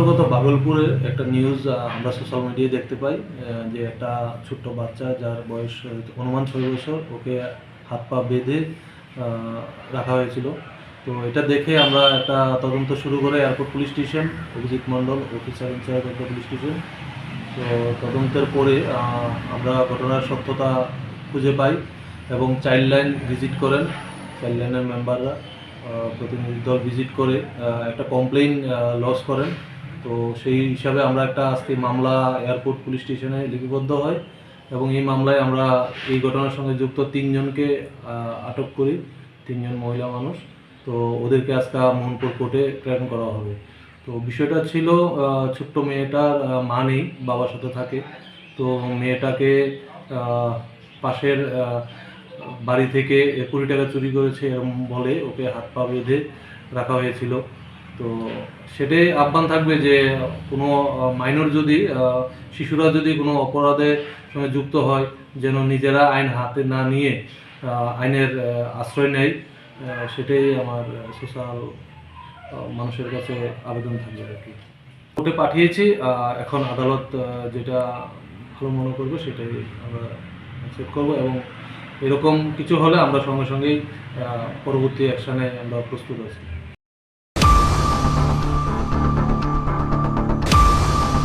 গত ভাগলপুরে একটা নিউজ আমরা সোশ্যাল মিডিয়ায় দেখতে পাই যে একটা ছোট্ট বাচ্চা যার বয়স অনুমান 6 বছর, ওকে হাত পা বেঁধে রাখা হয়েছিল। তো এটা দেখে আমরা একটা তদন্ত শুরু করে airport police station, Abhijit Mondal officer in charge of the police station. তো তদন্তের পরে আমরা ঘটনার সত্যতা খুঁজে পাই এবং চাইল্ড লাইন ভিজিট করেন। চাইল্ড লাইনের মেম্বাররা প্রতিনিধি দল ভিজিট করে একটা কমপ্লেইন লজ করেন। তো সেই হিসাবে আমরা একটা আজকে মামলা এয়ারপোর্ট পুলিশ স্টেশনে লিপিবদ্ধ হয় এবং এই মামলায় আমরা এই ঘটনার সঙ্গে যুক্ত 3জনকে আটক করি, 3জন মহিলা মানুষ। তো ওদেরকে আজকে মোহনপুর কোর্টে প্রেরণ করা হবে। তো বিষয়টা ছিল ছোট্ট মেয়েটার মা নেই, বাবার সাথে থাকে। তো মেয়েটাকে পাশের বাড়ি থেকে 20 টাকা চুরি করেছে এরকম বলে ওকে হাত পা বেঁধে রাখা হয়েছিল। তো সেটাই আহ্বান থাকবে যে কোনো মাইনর যদি শিশুরা যদি কোনো অপরাধের সঙ্গে যুক্ত হয়, যেন নিজেরা আইন হাতে না নিয়ে আইনের আশ্রয় নেয়। সেটাই আমার সোশ্যাল মানুষের কাছে আবেদন থাকবে আর কি। কোর্টে পাঠিয়েছি, এখন আদালত যেটা ভালো মনে করবে সেটাই আমরা অ্যাকসেপ্ট করবো এবং এরকম কিছু হলে আমরা সঙ্গে সঙ্গেই পরবর্তী অ্যাকশানে আমরা প্রস্তুত আছি।